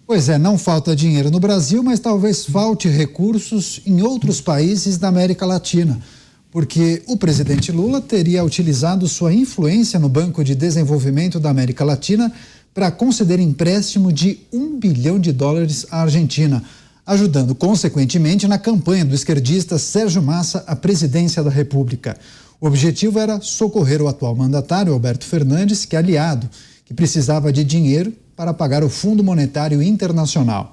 Pois é, não falta dinheiro no Brasil, mas talvez falte recursos em outros países da América Latina, porque o presidente Lula teria utilizado sua influência no Banco de Desenvolvimento da América Latina para conceder empréstimo de US$ 1 bilhão à Argentina, ajudando consequentemente na campanha do esquerdista Sérgio Massa à presidência da República. O objetivo era socorrer o atual mandatário, Alberto Fernandes, que é aliado, que precisava de dinheiro para pagar o Fundo Monetário Internacional.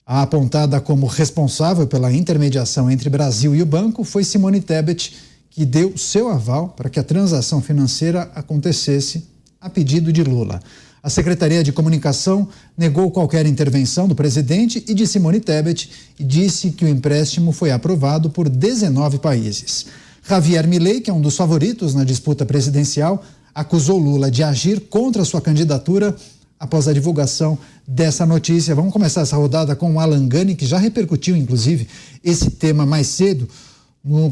A apontada como responsável pela intermediação entre Brasil e o banco foi Simone Tebet, que deu seu aval para que a transação financeira acontecesse a pedido de Lula. A Secretaria de Comunicação negou qualquer intervenção do presidente e de Simone Tebet e disse que o empréstimo foi aprovado por 19 países. Javier Milei, que é um dos favoritos na disputa presidencial, acusou Lula de agir contra sua candidatura após a divulgação dessa notícia. Vamos começar essa rodada com o Alan Gani, que já repercutiu, inclusive, esse tema mais cedo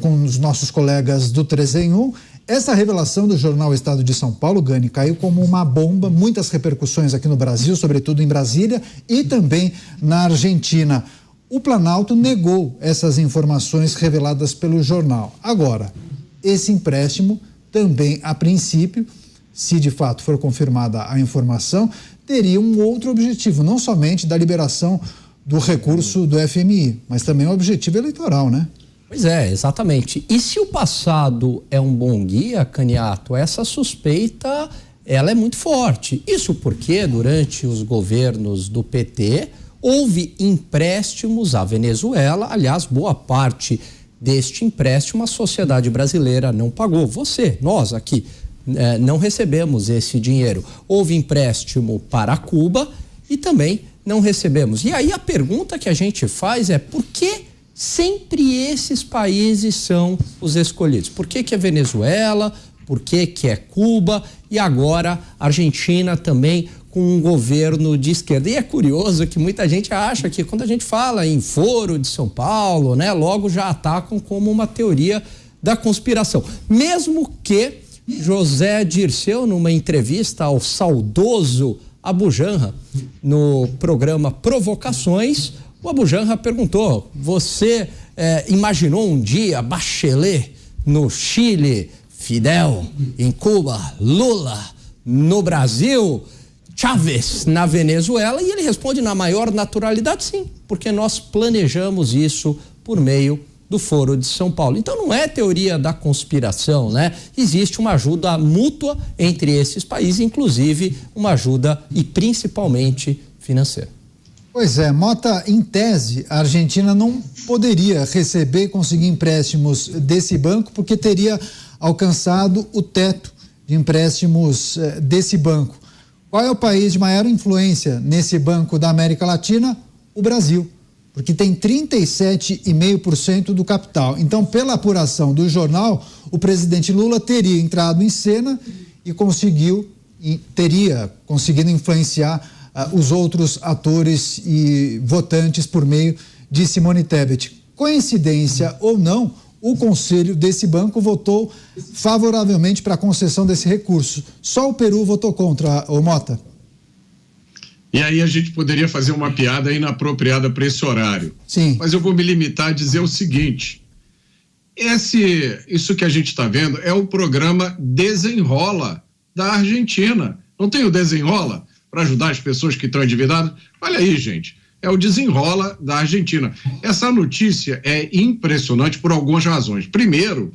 com os nossos colegas do 3 em 1. Essa revelação do jornal Estado de São Paulo, Gani, caiu como uma bomba, muitas repercussões aqui no Brasil, sobretudo em Brasília e também na Argentina. O Planalto negou essas informações reveladas pelo jornal. Agora, esse empréstimo também, a princípio, se de fato for confirmada a informação, teria um outro objetivo, não somente da liberação do recurso do FMI, mas também um objetivo eleitoral, né? Pois é, exatamente. E se o passado é um bom guia, Caniato, essa suspeita, ela é muito forte. Isso porque, durante os governos do PT, houve empréstimos à Venezuela. Aliás, boa parte deste empréstimo a sociedade brasileira não pagou. Nós aqui, não recebemos esse dinheiro. Houve empréstimo para Cuba e também não recebemos. E aí a pergunta que a gente faz é: por que sempre esses países são os escolhidos? Por que é Venezuela? Por que é Cuba? E agora a Argentina também com um governo de esquerda. E é curioso que muita gente acha que quando a gente fala em Foro de São Paulo, né, logo já atacam como uma teoria da conspiração. Mesmo que José Dirceu, numa entrevista ao saudoso Abu Janra, no programa Provocações, o Abu Janra perguntou: você imaginou um dia Bachelet no Chile, Fidel em Cuba, Lula no Brasil, Chávez na Venezuela? E ele responde na maior naturalidade: sim, porque nós planejamos isso por meio do Foro de São Paulo. Então não é teoria da conspiração, né? Existe uma ajuda mútua entre esses países, inclusive uma ajuda e principalmente financeira. Pois é, Mota, em tese, a Argentina não poderia receber e conseguir empréstimos desse banco porque teria alcançado o teto de empréstimos desse banco. Qual é o país de maior influência nesse banco da América Latina? O Brasil, porque tem 37,5% do capital. Então, pela apuração do jornal, o presidente Lula teria entrado em cena e teria conseguido influenciar os outros atores e votantes por meio de Simone Tebet. Coincidência ou não, o conselho desse banco votou favoravelmente para a concessão desse recurso. Só o Peru votou contra, ô Mota. E aí a gente poderia fazer uma piada inapropriada para esse horário. Sim. Mas eu vou me limitar a dizer o seguinte: isso que a gente está vendo é o programa Desenrola da Argentina. Não tem o Desenrola para ajudar as pessoas que estão endividadas? Olha aí, gente, é o Desenrola da Argentina. Essa notícia é impressionante por algumas razões. Primeiro,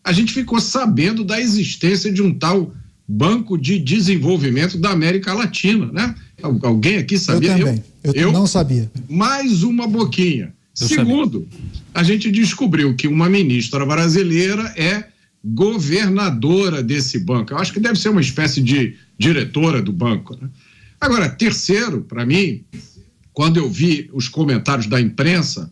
a gente ficou sabendo da existência de um tal Banco de Desenvolvimento da América Latina, né? Alguém aqui sabia? Eu também. Eu não sabia. Mais uma boquinha. Segundo, a gente descobriu que uma ministra brasileira é governadora desse banco. Eu acho que deve ser uma espécie de diretora do banco, né? Agora, terceiro, para mim, quando eu vi os comentários da imprensa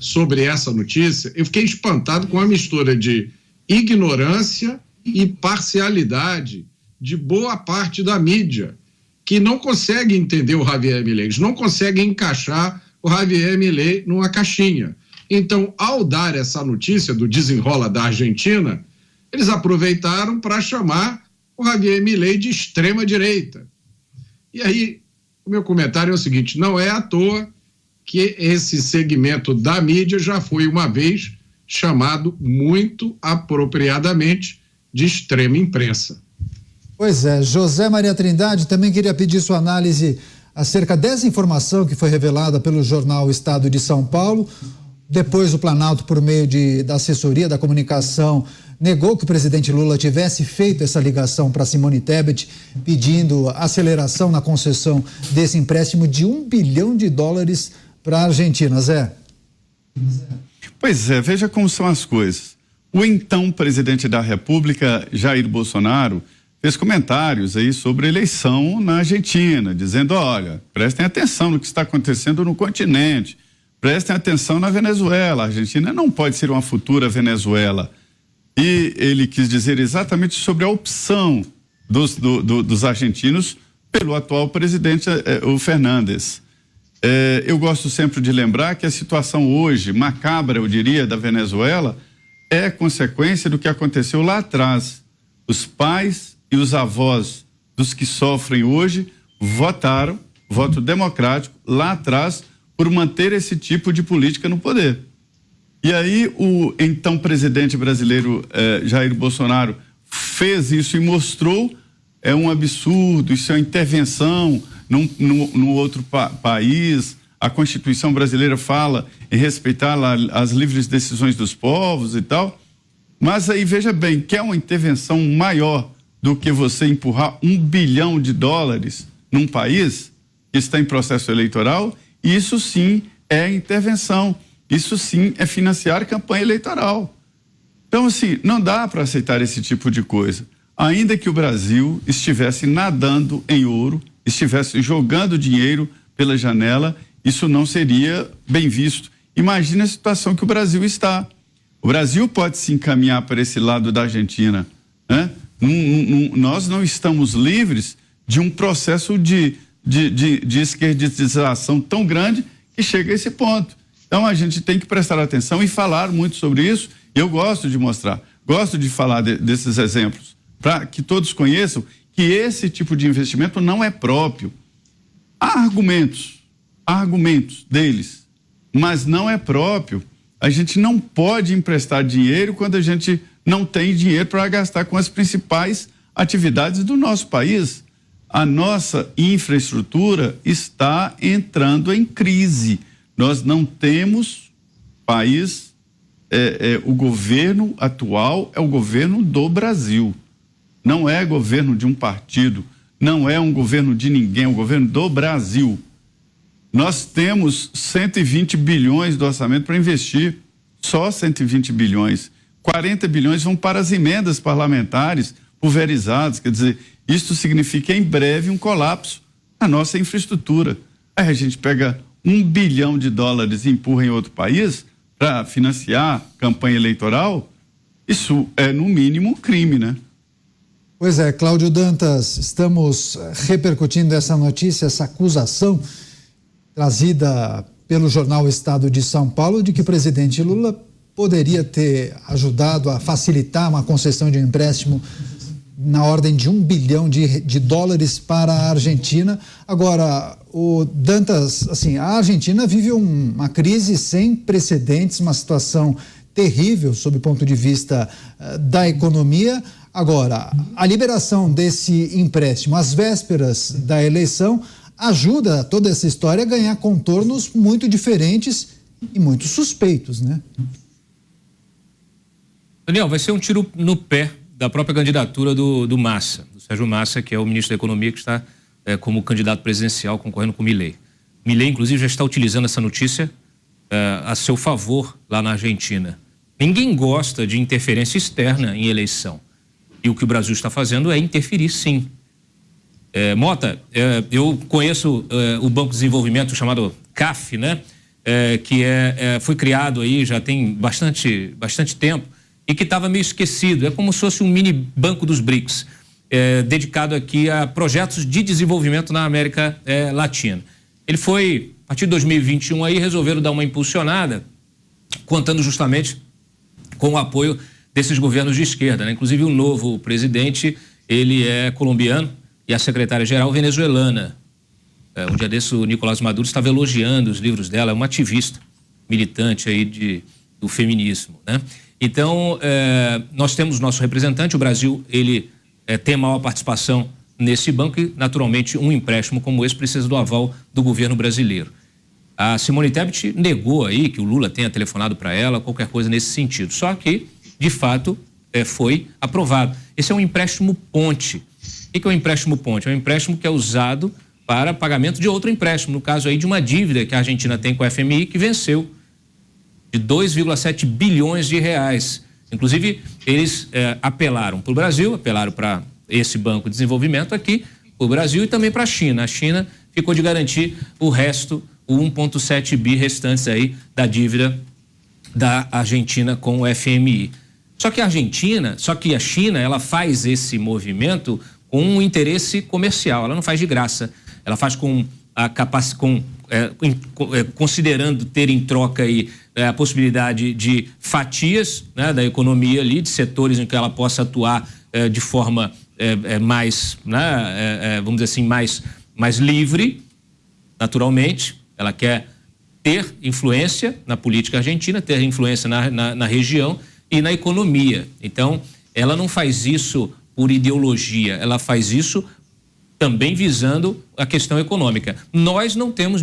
sobre essa notícia, eu fiquei espantado com a mistura de ignorância e parcialidade de boa parte da mídia, que não consegue entender o Javier Milei, eles não conseguem encaixar o Javier Milei numa caixinha. Então, ao dar essa notícia do Desenrola da Argentina, eles aproveitaram para chamar o Javier Milei de extrema-direita. E aí, O meu comentário é o seguinte: não é à toa que esse segmento da mídia já foi uma vez chamado muito apropriadamente de extrema imprensa. Pois é, José Maria Trindade, também queria pedir sua análise acerca dessa informação que foi revelada pelo jornal Estado de São Paulo. Depois o Planalto, por meio da assessoria da comunicação, negou que o presidente Lula tivesse feito essa ligação para Simone Tebet, pedindo aceleração na concessão desse empréstimo de US$1 bilhão para a Argentina. Zé? Pois é, veja como são as coisas. O então presidente da República, Jair Bolsonaro, fez comentários aí sobre a eleição na Argentina, dizendo: olha, prestem atenção no que está acontecendo no continente, prestem atenção na Venezuela, a Argentina não pode ser uma futura Venezuela. E ele quis dizer exatamente sobre a opção dos argentinos pelo atual presidente, o Fernandes. Eu gosto sempre de lembrar que a situação hoje, macabra, eu diria, da Venezuela, é consequência do que aconteceu lá atrás. Os pais e os avós dos que sofrem hoje votaram, voto democrático, lá atrás, por manter esse tipo de política no poder. E aí o então presidente brasileiro Jair Bolsonaro fez isso e mostrou um absurdo, isso é uma intervenção num outro país. A Constituição brasileira fala em respeitar as livres decisões dos povos e tal, mas aí veja bem, que é uma intervenção maior do que você empurrar US$1 bilhão num país que está em processo eleitoral. Isso sim é intervenção, isso sim é financiar campanha eleitoral. Então, assim, não dá para aceitar esse tipo de coisa. Ainda que o Brasil estivesse nadando em ouro, estivesse jogando dinheiro pela janela, isso não seria bem visto. Imagina a situação que o Brasil está. O Brasil pode se encaminhar para esse lado da Argentina, né? Nós não estamos livres de um processo de esquerdização tão grande que chega a esse ponto. Então a gente tem que prestar atenção e falar muito sobre isso. Eu gosto de mostrar, gosto de falar desses exemplos, para que todos conheçam que esse tipo de investimento não é próprio. Há argumentos deles, mas não é próprio. A gente não pode emprestar dinheiro quando a gente não tem dinheiro para gastar com as principais atividades do nosso país. A nossa infraestrutura está entrando em crise. Nós não temos país, o governo atual é o governo do Brasil. Não é governo de um partido, não é um governo de ninguém, é o governo do Brasil. Nós temos 120 bilhões do orçamento para investir, só 120 bilhões. 40 bilhões vão para as emendas parlamentares pulverizadas, quer dizer, isso significa em breve um colapso na nossa infraestrutura. Aí a gente pega US$1 bilhão e empurra em outro país para financiar campanha eleitoral, isso é no mínimo um crime, né? Pois é, Cláudio Dantas, estamos repercutindo essa notícia, essa acusação trazida pelo jornal Estado de São Paulo de que o presidente Lula poderia ter ajudado a facilitar uma concessão de um empréstimo na ordem de US$1 bilhão para a Argentina. Agora, o Dantas, assim, a Argentina vive uma crise sem precedentes, uma situação terrível sob o ponto de vista da economia. Agora, a liberação desse empréstimo às vésperas da eleição ajuda toda essa história a ganhar contornos muito diferentes e muito suspeitos, né? Daniel, vai ser um tiro no pé da própria candidatura do Massa, do Sérgio Massa, que é o ministro da Economia, que está como candidato presidencial concorrendo com o Milei. Milei, inclusive, já está utilizando essa notícia a seu favor lá na Argentina. Ninguém gosta de interferência externa em eleição. E o que o Brasil está fazendo é interferir, sim. Mota, eu conheço o Banco de Desenvolvimento chamado CAF, né? Que foi criado aí já tem bastante tempo e que estava meio esquecido. É como se fosse um mini banco dos BRICS, dedicado aqui a projetos de desenvolvimento na América Latina. Ele foi, a partir de 2021, aí resolveram dar uma impulsionada, contando justamente com o apoio desses governos de esquerda, né? Inclusive o novo presidente, ele é colombiano e a secretária-geral venezuelana. Um dia desse o Nicolás Maduro estava elogiando os livros dela, é uma ativista militante aí do feminismo, né? Então, nós temos nosso representante, o Brasil, ele tem maior participação nesse banco e, naturalmente, um empréstimo como esse precisa do aval do governo brasileiro. A Simone Tebet negou aí que o Lula tenha telefonado para ela, qualquer coisa nesse sentido. Só que, de fato, foi aprovado. Esse é um empréstimo ponte. O que é um empréstimo ponte? É um empréstimo que é usado para pagamento de outro empréstimo, no caso aí de uma dívida que a Argentina tem com o FMI que venceu, de 2,7 bilhões de reais. Inclusive, eles apelaram para o Brasil, apelaram para esse Banco de Desenvolvimento aqui, para o Brasil e também para a China. A China ficou de garantir o resto, o 1,7 bi restantes aí da dívida da Argentina com o FMI. Só que a China, ela faz esse movimento com um interesse comercial, ela não faz de graça, ela faz com a considerando ter em troca aí a possibilidade de fatias, né, da economia ali, de setores em que ela possa atuar de forma mais, né, vamos dizer assim, mais livre, naturalmente. Ela quer ter influência na política argentina, ter influência na região e na economia. Então, ela não faz isso por ideologia, ela faz isso também visando a questão econômica. Nós não temos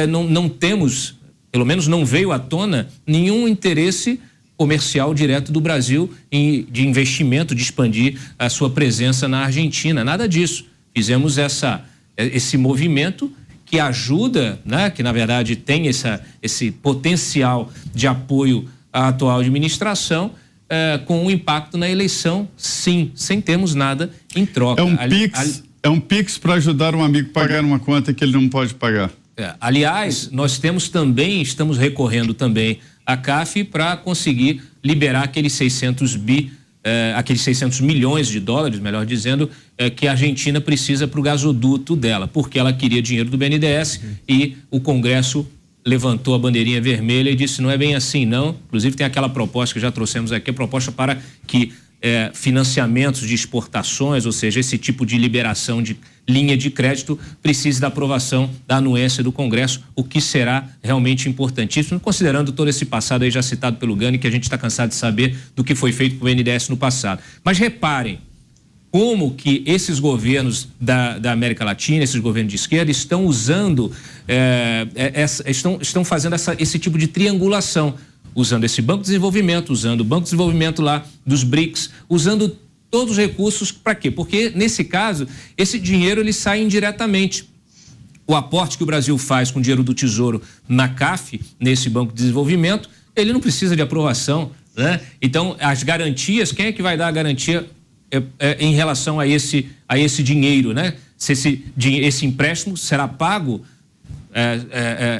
não temos, pelo menos não veio à tona, nenhum interesse comercial direto do Brasil de investimento, de expandir a sua presença na Argentina, nada disso. Fizemos esse movimento que ajuda, né, que na verdade tem esse potencial de apoio à atual administração, com um impacto na eleição, sim, sem termos nada em troca. É um Pix para ajudar um amigo a pagar uma conta que ele não pode pagar. Aliás, nós estamos recorrendo também à CAF para conseguir liberar aqueles 600 milhões de dólares, melhor dizendo, que a Argentina precisa para o gasoduto dela, porque ela queria dinheiro do BNDES e o Congresso levantou a bandeirinha vermelha e disse não é bem assim não. Inclusive tem aquela proposta que já trouxemos aqui, a proposta para que financiamentos de exportações, ou seja, esse tipo de liberação de linha de crédito precise da aprovação da anuência do Congresso, o que será realmente importantíssimo, considerando todo esse passado aí já citado pelo Gani, que a gente está cansado de saber do que foi feito com o BNDES no passado. Mas reparem como que esses governos da América Latina, esses governos de esquerda, estão usando, estão fazendo esse tipo de triangulação, usando esse Banco de Desenvolvimento, usando o Banco de Desenvolvimento lá dos BRICS, usando todos os recursos para quê? Porque, nesse caso, esse dinheiro ele sai indiretamente. O aporte que o Brasil faz com o dinheiro do Tesouro na CAF, nesse Banco de Desenvolvimento, ele não precisa de aprovação, né? Então, as garantias, quem é que vai dar a garantia em relação a esse dinheiro, né? Se esse empréstimo será pago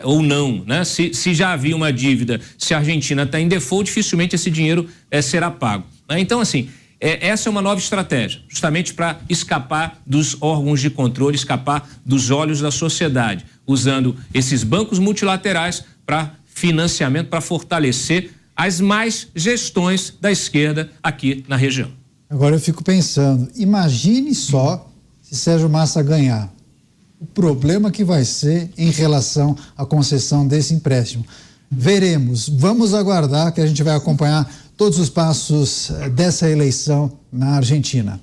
ou não, né? Se já havia uma dívida, se a Argentina está em default, dificilmente esse dinheiro será pago, né? Então, assim, essa é uma nova estratégia, justamente para escapar dos órgãos de controle, escapar dos olhos da sociedade, usando esses bancos multilaterais para financiamento, para fortalecer as mais gestões da esquerda aqui na região. Agora eu fico pensando, imagine só se Sérgio Massa ganhar. O problema que vai ser em relação à concessão desse empréstimo. Veremos, vamos aguardar que a gente vai acompanhar todos os passos dessa eleição na Argentina.